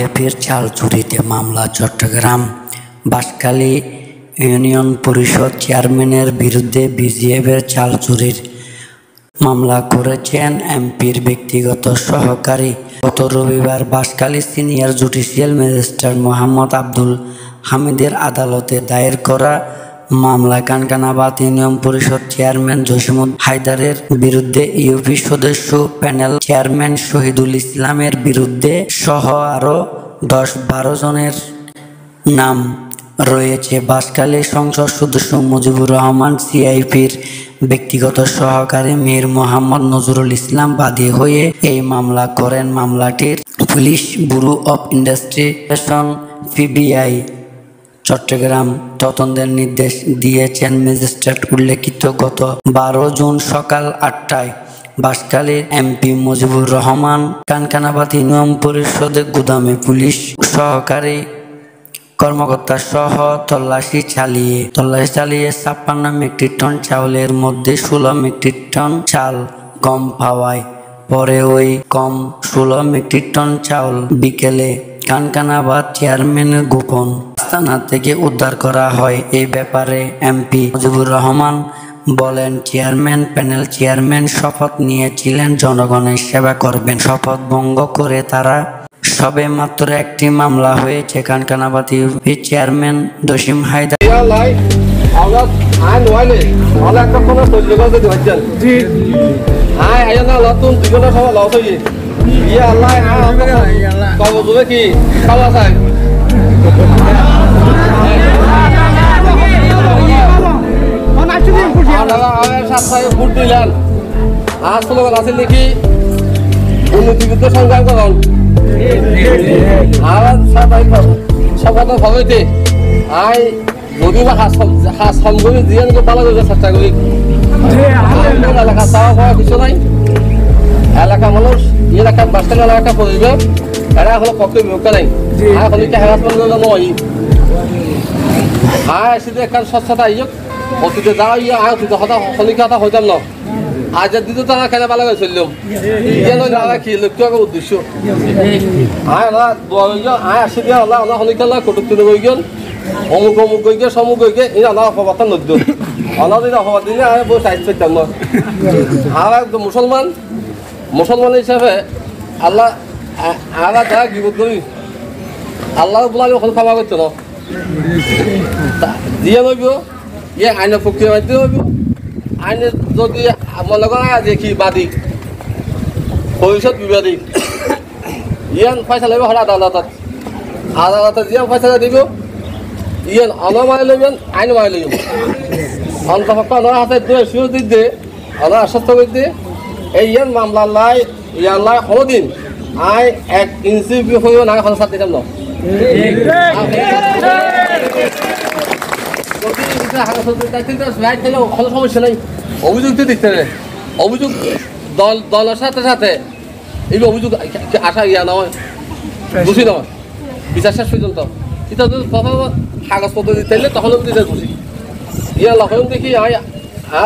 বিজেপির চাল চুরিতে মামলা। চট্টগ্রাম বাঁশখালী ইউনিয়ন পরিষদ চেয়ারম্যানের বিরুদ্ধে বিজেপির চাল চুরির মামলা করেছেন এমপির ব্যক্তিগত সহকারী। গত রবিবার Banshkhali senior judicial magistrate Mohammad Abdul হামিদের আদালতে দায়ের করা মামলায় কানকানাবাদ ইউনিয়ন পরিষদ চেয়ারম্যান জসিমউদ্দিন হায়দারের বিরুদ্ধে, ইউপি সদস্য প্যানেল চেয়ারম্যান শহীদুল ইসলামের বিরুদ্ধে সহ আরও ১০-১২ জনের নাম রয়েছে। বাঁশখালী সংসদ সদস্য মুজিবুর রহমান, সিআইপির ব্যক্তিগত সহকারী মীর মোহাম্মদ নজরুল ইসলাম বাদী হয়ে এই মামলা করেন। মামলাটির police bureau of investigation PBI Chattogram তদন্তের নির্দেশ দিয়েছেন ম্যাজিস্ট্রেট। উল্লেখিত, গত ১২ জুন সকাল ৮টায় বাঁশখালীর এমপি মুজিবুর রহমান কানকানাবাদ ইউনিয়ন পরিষদের গুদামে পুলিশ সহকারী কর্মকর্তা সহ তল্লাশি চালিয়ে ৫৬ মেট্রিক টন চাউলের মধ্যে ১৬ মেট্রিক টন চাল গম পাওয়ায় পরে ওই কম ১৬ মেট্রিক টন চাউল বিকেলে কানকানাবাদ চেয়ারম্যানের গোপন আস্তানা থেকে উদ্ধার করা হয়। এই ব্যাপারে এমপি মুজিবুর রহমান বলেন, প্যানেল চেয়ারম্যান শপথ নিয়েছিলেন জনগণের সেবা করবেন। শপথ ভঙ্গ করে তারা সবে মাত্র একটি মামলা হয়েছে। কানকানাবাদ ইউপি চেয়ারম্যান জসিম হায়দার আছে নাকি উন্নতিযুদ্ধ সংগ্রাম করুন সবাই ভাবে আই যদি হাস সম্ভবী দিয়ে ভালো করে চেষ্টা করি। এলাকা চাওয়া পাওয়া কিছু নাই। এলাকা মানুষ এলাকা বাঁশখালী এলাকা পরিবেশ এরা এখনো পক্ষে বিভক্ত নাই। এখন হ্যারাসমেন্ট নয় আসি এখান স্বচ্ছতা ইয়ে অতীতে যাওয়া ইয়ে অতীতে হতা কথা হইতাম না। আজ দিতে তারা খেলা ভালো করে চললাম কি লক্ষ্য উদ্দেশ্য আসি দিয়ে আল্লাহ আল্লাহ হনিকাল্লাহ কটুক তুলে গই গেল অমুক অমুক গই গে সমুক গই গে এই আল্লাহ অপবাদটা নদ্য আল্লাহ যদি অপবাদ দিলে আমি বই সাইড পেতাম না। আর একদম মুসলমান হিসাবে আল্লাহ আল্লাহ যারা বিপদ করি আল্লাহ বলে আমি ওখানে ক্ষমা করতো না দিয়ে নইব ইয়ে আইনের প্রক্রিয়া মাধ্যমে হইব। আইনে যদি মনে করা দেখি বাদী ভবিষ্যৎ বিবাদী ইয়ান পয়সা লইব হল আদালতত যিয়ান পয়সা দিব ইয়ান অন মানি লইবেন আইন মানি লইব অন্তপক্ষ অনার হাতে সুযোগ দিতে অনার আশ্বস্ত করে দিয়ে এই ইয়ান মামলা লাই ইয়ান লাই কোনোদিন আই ১ ইঞ্চি হইব না এখন সাথে দিতাম না। সমস্যা নাই, অভিযোগ তো দিতে অভিযোগ দলের সাথে সাথে এই অভিযোগ আসা ইয়া নয় দোষী নয় বিচার শেষ পর্যন্ত এটা কাগজপত্র দিতে তখন দিতে দোষী ইয়া লখন দেখি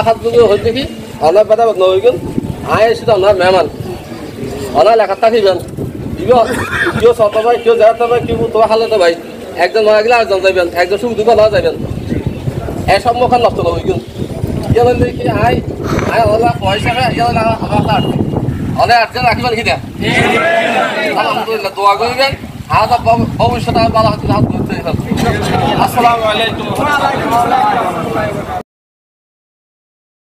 হাত হয়ে দেখি অনার বেটা নই গেল এসে অনার মেহমান অনার লেখার থাকিবেন কেউ শত ভাই কেউ যাতে ভাই কেউ তোমার হালতে ভাই একজন মারা গেলে আরেকজন যাইবেন, একজন সুখ দুঃখ না যাইবেন এই সম্মুখীন নষ্ট হয়ে গেল ইয়ান দেখি পয়সা অনেক আটজন রাখিবেন কি আলহামদুলিল্লাহ দোয়া করবেন আর ভবিষ্যতে ভালো হাত ধরতে। আসসালামু আলাইকুম।